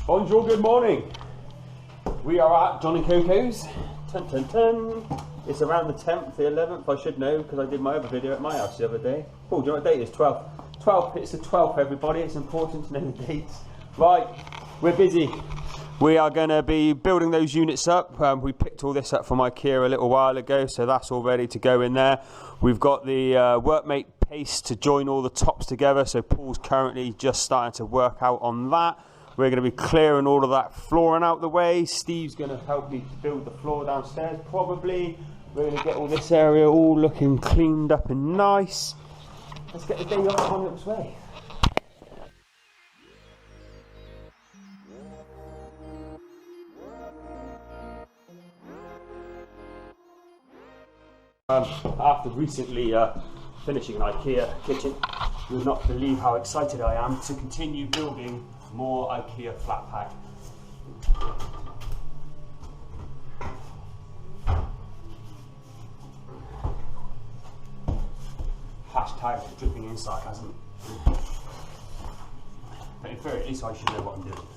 Bonjour, good morning. We are at John and Coco's. Ten, ten, ten. It's around the 10th, the 11th, I should know, because I did my other video at my house the other day. Oh, do you know what date it is? 12th. 12th, it's the 12th, everybody. It's important to know the dates. Right, we're busy. We are going to be building those units up. We picked all this up from Ikea a little while ago, so that's all ready to go in there. We've got the workmate paste to join all the tops together, so Paul's currently just starting to work out on that. We're going to be clearing all of that flooring out the way. Steve's going to help me build the floor downstairs, probably. We're going to get all this area all looking cleaned up and nice. Let's get the day off on its way. After recently finishing an Ikea kitchen, you would not believe how excited I am to continue building more Ikea flat pack. Hashtag dripping in sarcasm. But in theory, at least I should know what I'm doing.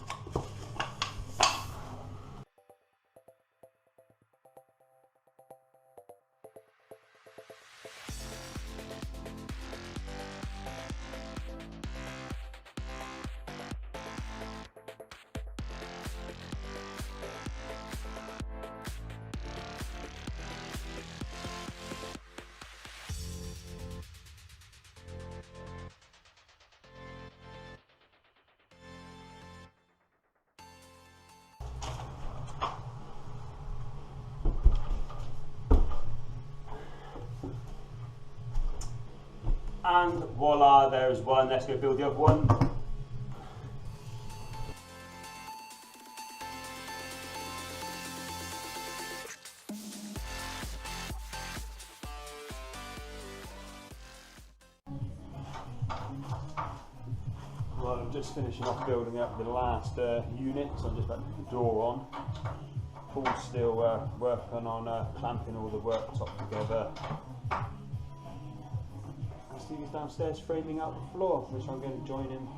And voila, there's one. Let's go build the other one. Well, I'm just finishing off building up the last unit, so I'm just about to put the door on. Paul's still working on clamping all the worktop together. Steve's downstairs framing out the floor, which I'm going to join him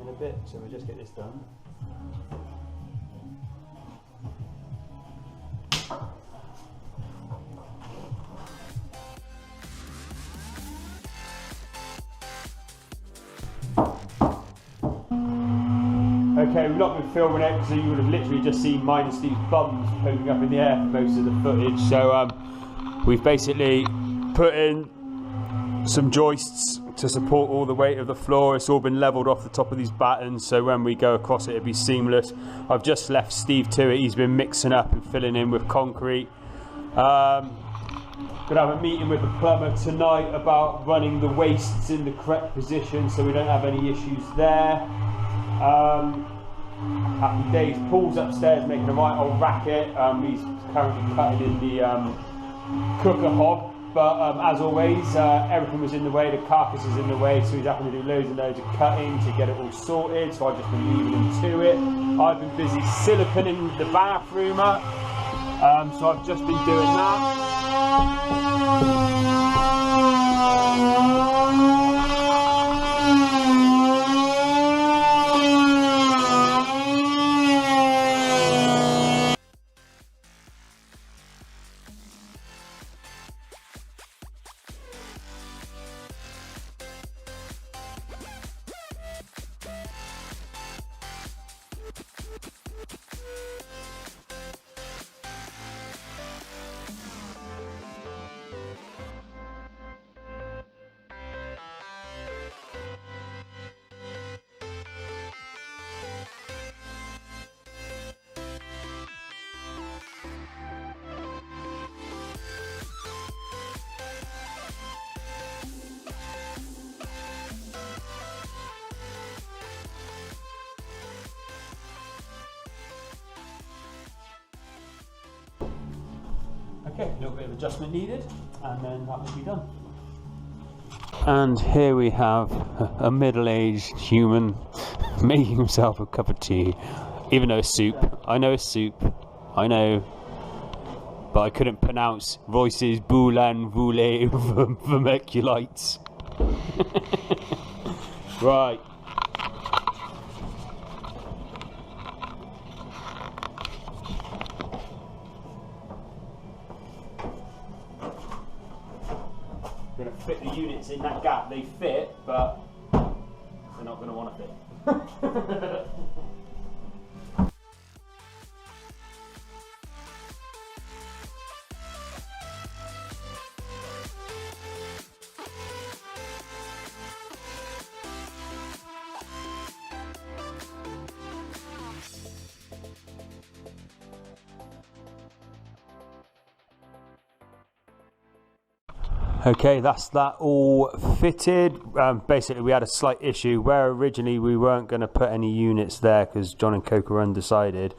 in a bit, so we'll just get this done. Okay, we've not been filming it, so you would have literally just seen mine and Steve's bums poking up in the air for most of the footage. So we've basically put in some joists to support all the weight of the floor. It's all been levelled off the top of these battens, so when we go across it, it'll be seamless. I've just left Steve to it. He's been mixing up and filling in with concrete. Gonna have a meeting with the plumber tonight about running the wastes in the correct position so we don't have any issues there. Happy days. Paul's upstairs making a right old racket. He's currently cutting in the cooker hob. But as always, everything was in the way, the carcass is in the way, so he's having to do loads and loads of cutting to get it all sorted, so I've just been leaving him to it. I've been busy siliconing the bathroom up, so I've just been doing that. Okay, a little bit of adjustment needed, and then that will be done. And here we have a middle-aged human making himself a cup of tea, even though it's soup. I know it's soup, I know, but I couldn't pronounce voices boulan voulez vermiculites. Right. fit the units in that gap. They fit, but they're not going to want to fit. Okay, that's that all fitted. Basically, we had a slight issue where originally we weren't going to put any units there because John and Coco were undecided.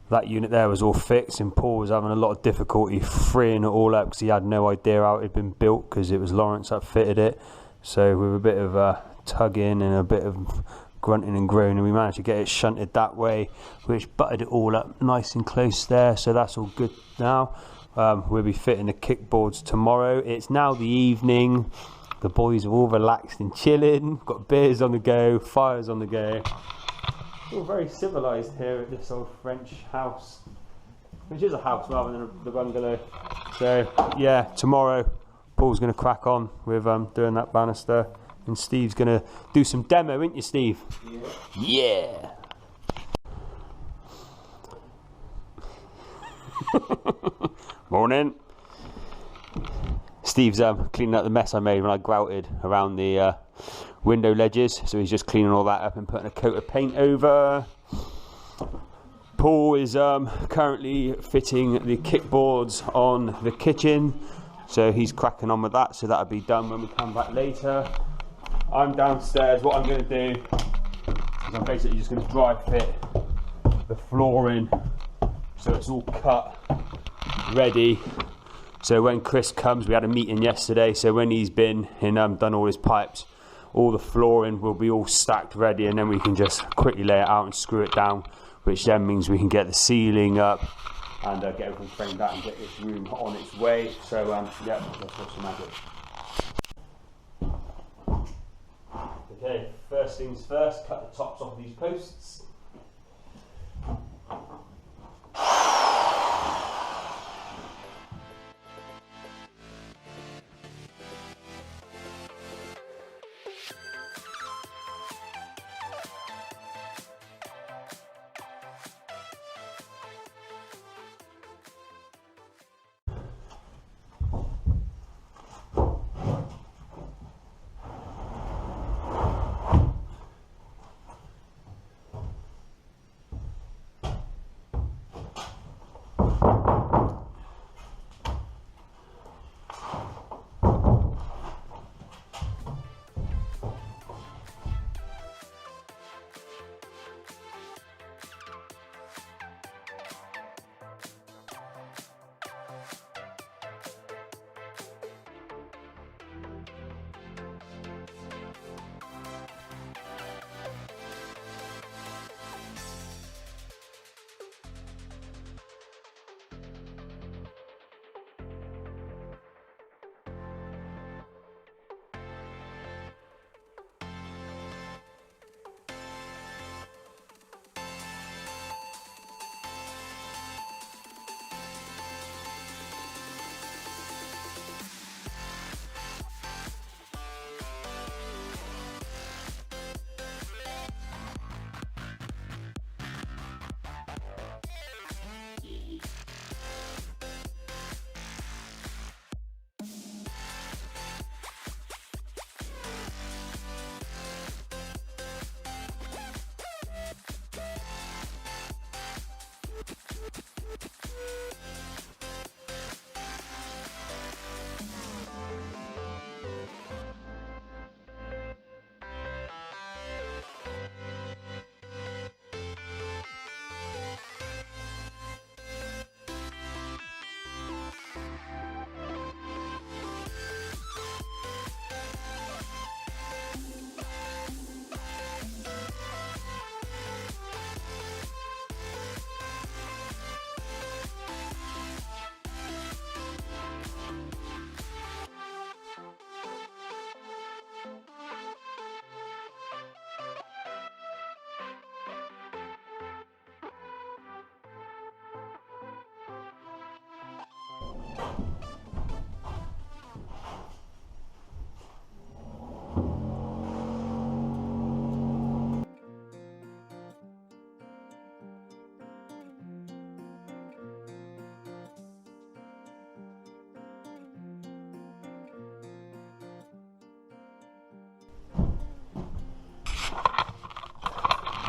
That unit there was all fixed, and Paul was having a lot of difficulty freeing it all up because he had no idea how it had been built because it was Lawrence that fitted it. So with a bit of tugging and a bit of grunting and groaning, we managed to get it shunted that way, which butted it all up nice and close there. So that's all good now. We'll be fitting the kickboards tomorrow. It's now the evening. The boys are all relaxed and chilling. Got beers on the go, fires on the go. All very civilised here at this old French house, which is a house rather than the bungalow. So yeah, tomorrow Paul's going to crack on with doing that banister, and Steve's going to do some demo, ain't you, Steve? Yeah. Morning. Steve's cleaning up the mess I made when I grouted around the window ledges, so he's just cleaning all that up and putting a coat of paint over. Paul is currently fitting the kickboards on the kitchen, so he's cracking on with that, so that'll be done when we come back later. I'm downstairs. What I'm going to do is I'm basically just going to dry fit the flooring so it's all cut ready, so when Chris comes, we had a meeting yesterday, so when he's been and done all his pipes, all the flooring will be all stacked ready, and then we can just quickly lay it out and screw it down, which then means we can get the ceiling up and get everything framed out and get this room on its way. So yeah, let's watch the magic. Okay, first things first, cut the tops off these posts.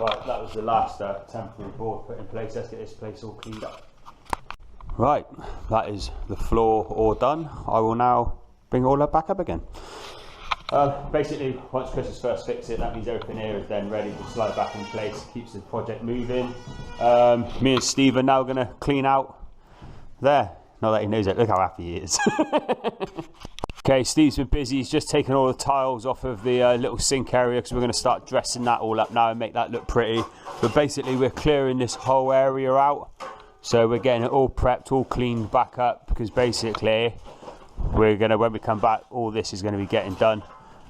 Right, that was the last temporary board put in place. Let's get this place all cleaned up. Right, that is the floor all done. I will now bring all that back up again. Basically, once Chris has first fixed it, that means everything here is then ready to slide back in place, keeps the project moving. Me and Steve are now going to clean out there. Not that he knows it, look how happy he is. Okay, Steve's been busy, he's just taken all the tiles off of the little sink area because we're going to start dressing that all up now and make that look pretty. But basically we're clearing this whole area out. So we're getting it all prepped, all cleaned back up, because basically we're going to, when we come back, all this is going to be getting done.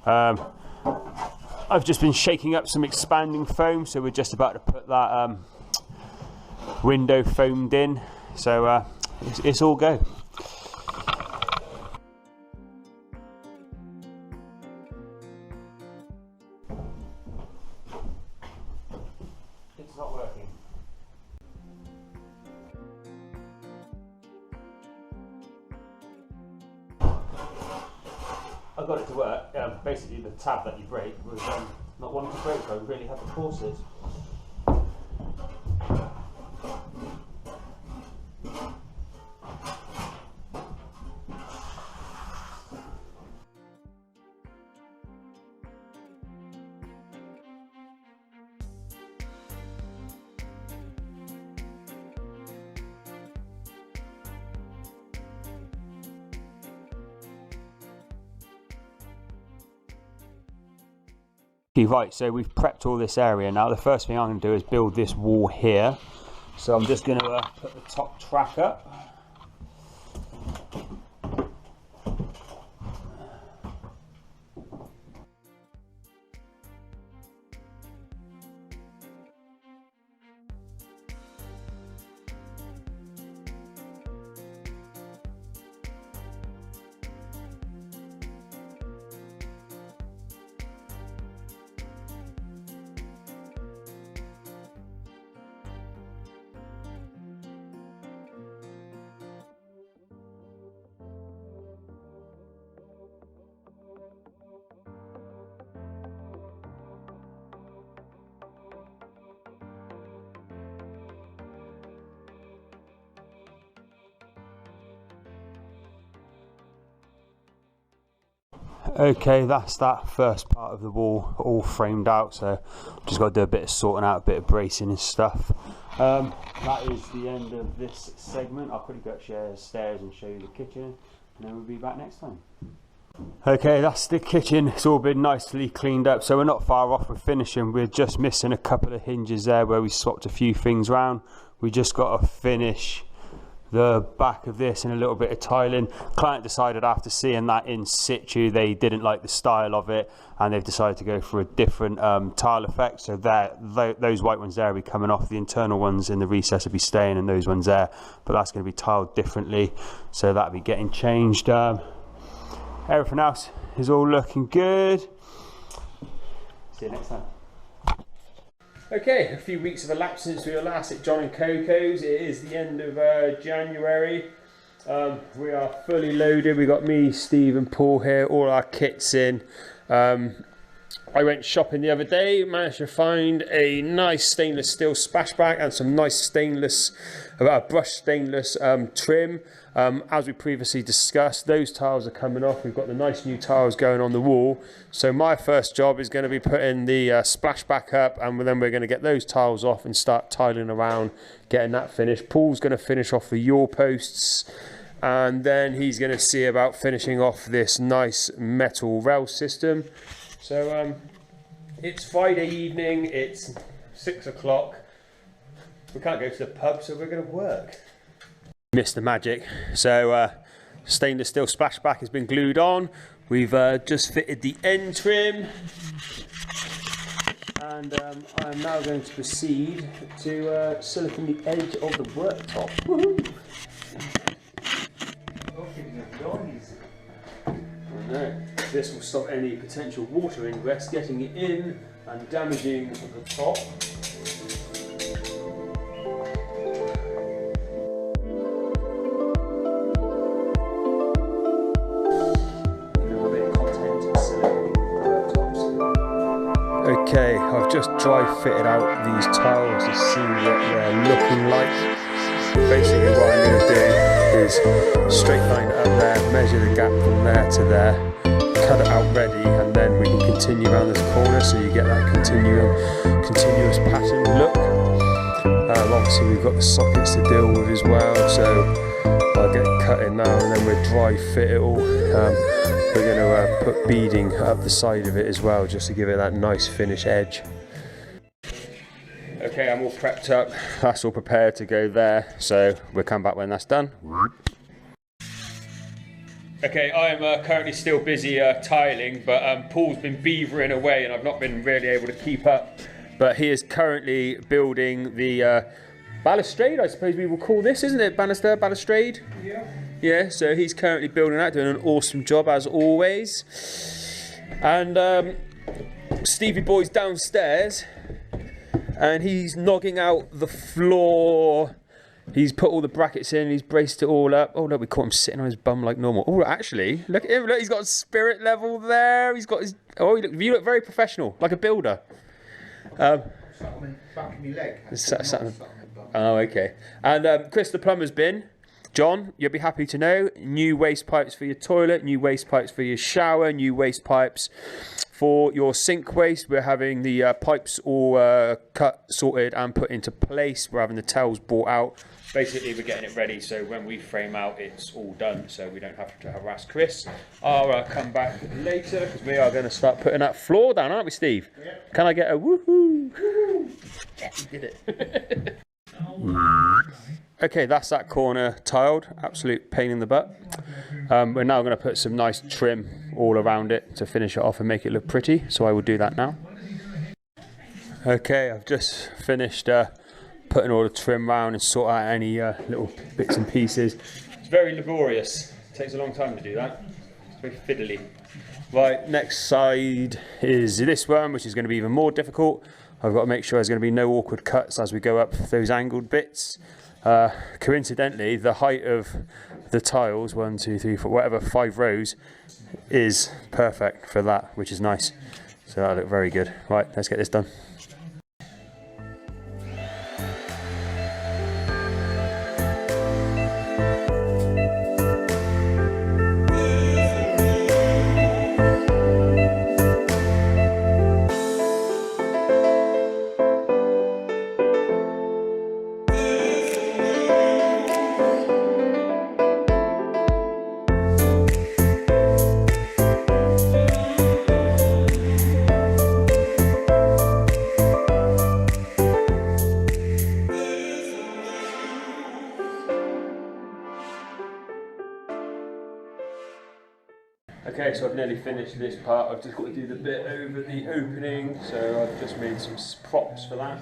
I've just been shaking up some expanding foam, so we're just about to put that window foamed in. So it's all go. It's not working. I got it to work. Basically, the tab that you break was not one to break. I really had to force it. Right, so we've prepped all this area now. The first thing I'm going to do is build this wall here. So I'm just going to put the top track up. Okay, that's that first part of the wall all framed out, so just got to do a bit of sorting out, a bit of bracing and stuff. That is the end of this segment. I'll quickly go upstairs and show you the kitchen, and then we'll be back next time. Okay, that's the kitchen. It's all been nicely cleaned up, so we're not far off with finishing. We're just missing a couple of hinges there where we swapped a few things around. We just got to finish the back of this and a little bit of tiling. Client decided after seeing that in situ they didn't like the style of it, and they've decided to go for a different tile effect. So those white ones there will be coming off, the internal ones in the recess will be staying, and those ones there, but that's going to be tiled differently, so that'll be getting changed. Everything else is all looking good. See you next time. Okay, a few weeks have elapsed since we were last at John and Coco's. It is the end of January. We are fully loaded. We got me, Steve and Paul here, all our kits in. I went shopping the other day, managed to find a nice stainless steel splashback and some nice stainless, brushed stainless trim. As we previously discussed, those tiles are coming off. We've got the nice new tiles going on the wall. So my first job is going to be putting the splashback up, and then we're going to get those tiles off and start tiling around, getting that finished. Paul's going to finish off the yaw posts, and then he's going to see about finishing off this nice metal rail system. So it's Friday evening, it's 6 o'clock. We can't go to the pub, so we're going to work. Missed the magic. So stainless steel splashback has been glued on. We've just fitted the end trim, and I'm now going to proceed to silicone the edge of the worktop. Woohoo! This will stop any potential water ingress getting it in and damaging the top. Okay, I've I've just dry fitted out these tiles to see what they're looking like. Basically what I'm going to do is straight line up there, measure the gap from there to there, cut it out ready, and then we can continue around this corner so you get that continuous pattern look. Obviously we've got the sockets to deal with as well, so I'll get cutting now and then we'll dry fit it all. We're going to put beading up the side of it as well, just to give it that nice finish edge. Okay, I'm all prepped up, that's all prepared to go there, so we'll come back when that's done. Okay, I am currently still busy tiling, but Paul's been beavering away and I've not been really able to keep up. But he is currently building the balustrade, I suppose we will call this, isn't it? Balustrade? Yeah. Yeah, so he's currently building that, doing an awesome job as always. And Stevie Boy's downstairs and he's knocking out the floor. He's put all the brackets in, he's braced it all up. Oh look, we caught him sitting on his bum like normal. Oh actually, look at him, look, he's got a spirit level there. He's got his, oh you look very professional, like a builder. Back of my leg. Oh okay. And Chris the plumber's been. John, you'll be happy to know, new waste pipes for your toilet, new waste pipes for your shower, new waste pipes for your sink waste. We're having the pipes all cut, sorted and put into place. We're having the tails brought out. Basically, we're getting it ready so when we frame out, it's all done, so we don't have to harass Chris. I'll come back later because we are going to start putting that floor down, aren't we, Steve? Yeah. Can I get a woohoo? Woohoo! Yeah, we did it. Okay, that's that corner tiled. Absolute pain in the butt. We're now going to put some nice trim all around it to finish it off and make it look pretty. So I will do that now. Okay, I've just finished putting all the trim around and sort out any little bits and pieces. It's very laborious. It takes a long time to do that. It's very fiddly. Right, next side is this one, which is going to be even more difficult. I've got to make sure there's going to be no awkward cuts as we go up those angled bits. Coincidentally, the height of the tiles, 1, 2, 3, 4, whatever, 5 rows, is perfect for that, which is nice. So that'll look very good. Right, let's get this done. Okay, so I've nearly finished this part. I've just got to do the bit over the opening, so I've just made some props for that.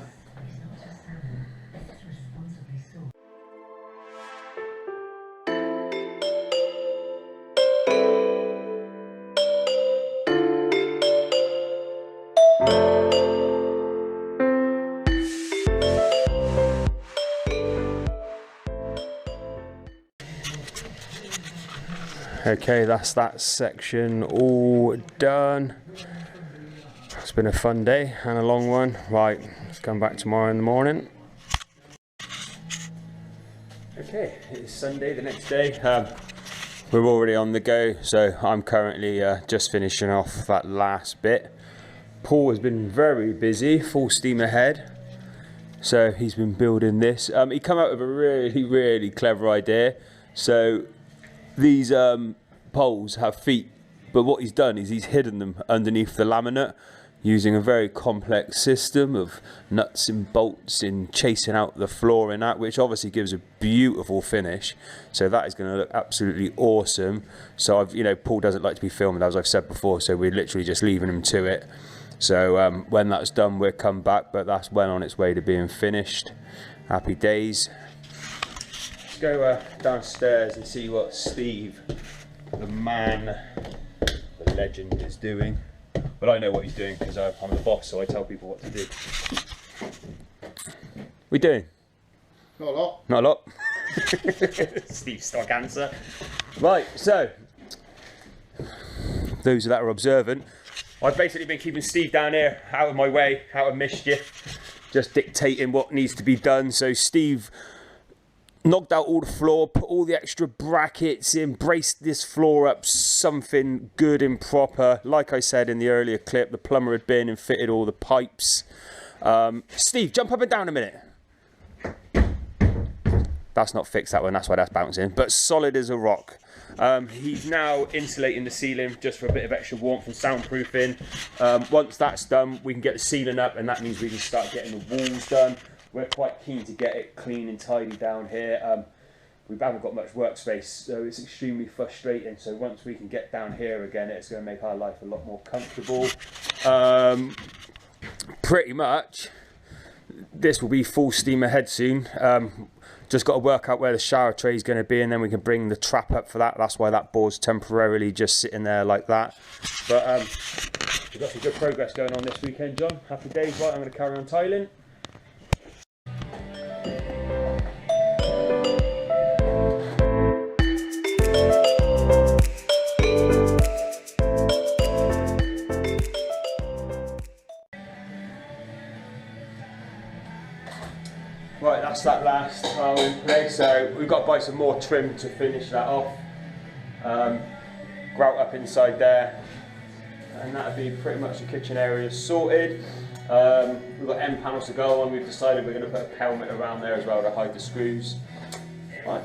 Okay, that's that section all done. It's been a fun day and a long one. Right, let's come back tomorrow in the morning. Okay, it's Sunday, the next day. We're already on the go, so I'm currently just finishing off that last bit. Paul has been very busy, full steam ahead. So he's been building this. He came out with a really clever idea. So these poles have feet, but what he's done is he's hidden them underneath the laminate using a very complex system of nuts and bolts in chasing out the floor in that, which obviously gives a beautiful finish. So that is going to look absolutely awesome. So Paul doesn't like to be filmed, as I've said before, so we're literally just leaving him to it. So when that's done, we'll come back, but that's well on its way to being finished. Happy days. Let's go downstairs and see what Steve, the man, the legend, is doing. But I know what he's doing because I'm the boss, so I tell people what to do. What are you doing? Not a lot. Not a lot. Steve's stock answer. Right, so those that are observant I've basically been keeping Steve down here, out of my way, out of mischief, just dictating what needs to be done. So Steve knocked out all the floor, put all the extra brackets in, braced this floor up something good and proper. Like I said in the earlier clip, the plumber had been and fitted all the pipes. Steve, jump up and down a minute. That's not fixed, that one, that's why that's bouncing, but solid as a rock. He's now insulating the ceiling just for a bit of extra warmth and soundproofing. Once that's done, we can get the ceiling up, and that means we can start getting the walls done. We're quite keen to get it clean and tidy down here. We haven't got much workspace, so it's extremely frustrating. So once we can get down here again, it's going to make our life a lot more comfortable. Pretty much, this will be full steam ahead soon. Just got to work out where the shower tray is going to be, and then we can bring the trap up for that. That's why that board's temporarily just sitting there like that. But we've got some good progress going on this weekend, John. Happy days. Right, I'm going to carry on tiling. Right, that's that last tile in place, so we've got to buy some more trim to finish that off. Grout up inside there, and that'll be pretty much the kitchen area sorted. We've got end panels to go on. We've decided we're going to put a pelmet around there as well to hide the screws. Right.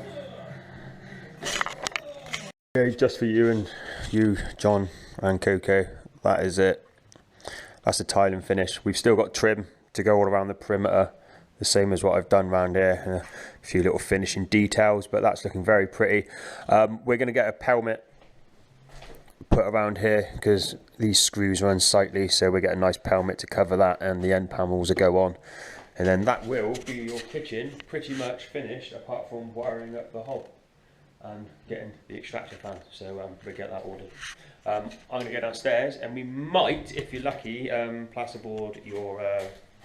Okay, just for you and you, John and Coco, that is it. That's the tiling finish. We've still got trim to go all around the perimeter, the same as what I've done around here, a few little finishing details, but that's looking very pretty. We're going to get a pelmet put around here because these screws are unsightly, so we get a nice pelmet to cover that, and the end panels will go on, and then that will be your kitchen pretty much finished, apart from wiring up the hob and getting the extractor fan. So we'll get that ordered. I'm going to go downstairs, and we might, if you're lucky, plasterboard your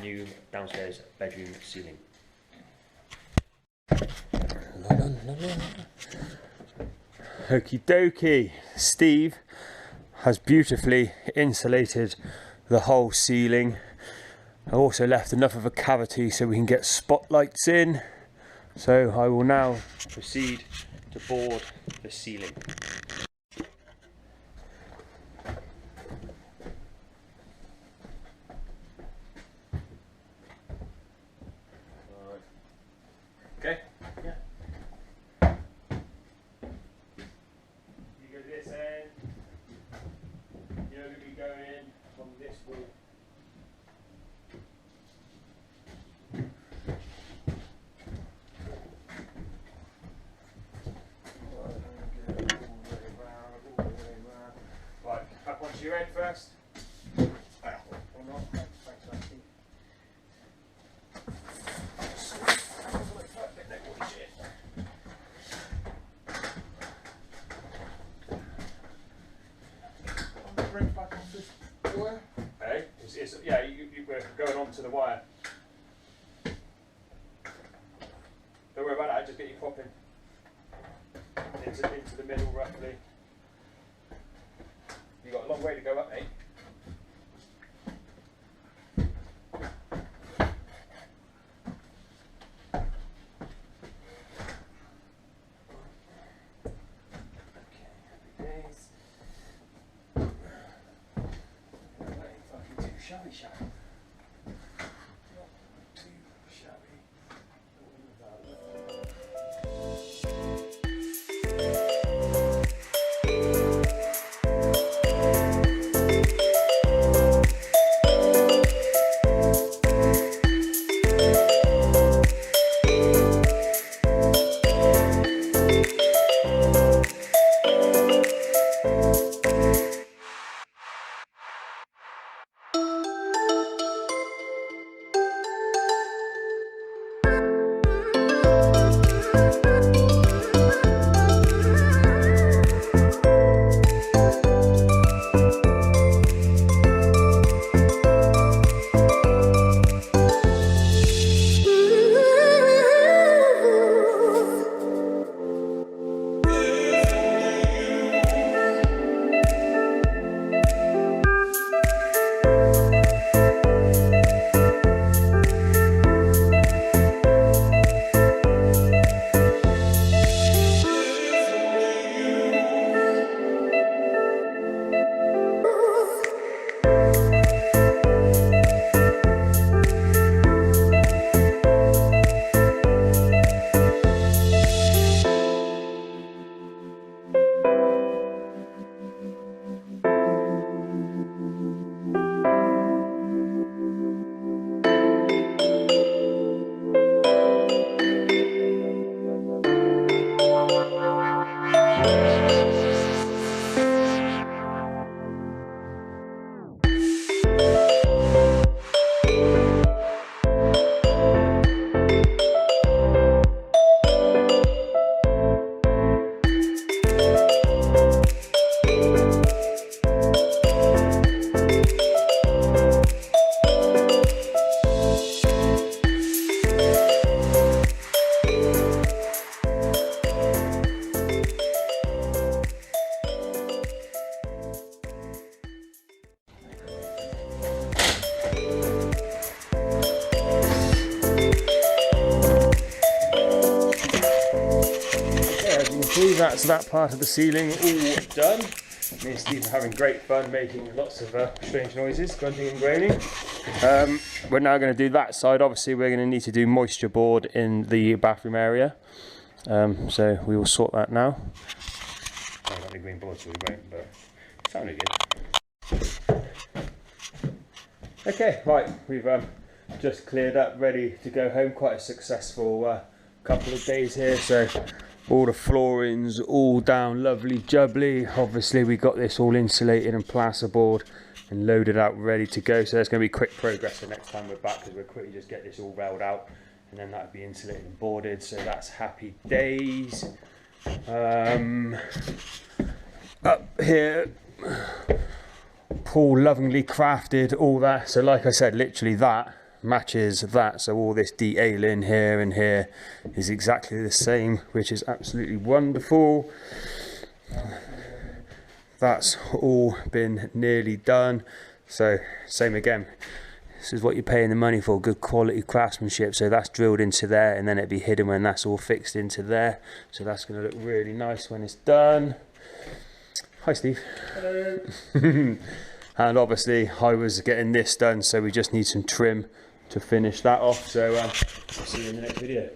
new downstairs bedroom ceiling. Okie dokie. Steve has beautifully insulated the whole ceiling. I also left enough of a cavity so we can get spotlights in. So I will now proceed to board the ceiling. Okay. Yeah. You go this end. You're going to be going from this wall. Right, up onto your head first. Or not. Thanks, Andy. Hey, yeah, we're going on to the wire. Don't worry about that, just get you popping into the middle roughly. You've got a long way to go up, mate. Shabby. Not too shabby. that's that part of the ceiling all done. Me and Steve are having great fun making lots of strange noises, grunting and groaning. We're now going to do that side. Obviously we're going to need to do moisture board in the bathroom area. So we will sort that now. I haven't got any green boards so we won't, but it sounded good. Okay, right, we've just cleared up, ready to go home. Quite a successful couple of days here. So all the floorings all down, lovely jubbly. Obviously we got this all insulated and plasterboard and loaded out, ready to go. So there's going to be quick progress the next time we're back, because we'll quickly just get this all railed out and then that'll be insulated and boarded. So that's happy days. Up here, Paul lovingly crafted all that. So like I said, literally that matches that. So all this detail in here and here is exactly the same, which is absolutely wonderful. That's all been nearly done. So same again. This is what you're paying the money for, good quality craftsmanship. So that's drilled into there, and then it'll be hidden when that's all fixed into there. So that's going to look really nice when it's done. Hi Steve. Hello. And obviously I was getting this done, so we just need some trim to finish that off. So I'll see you in the next video.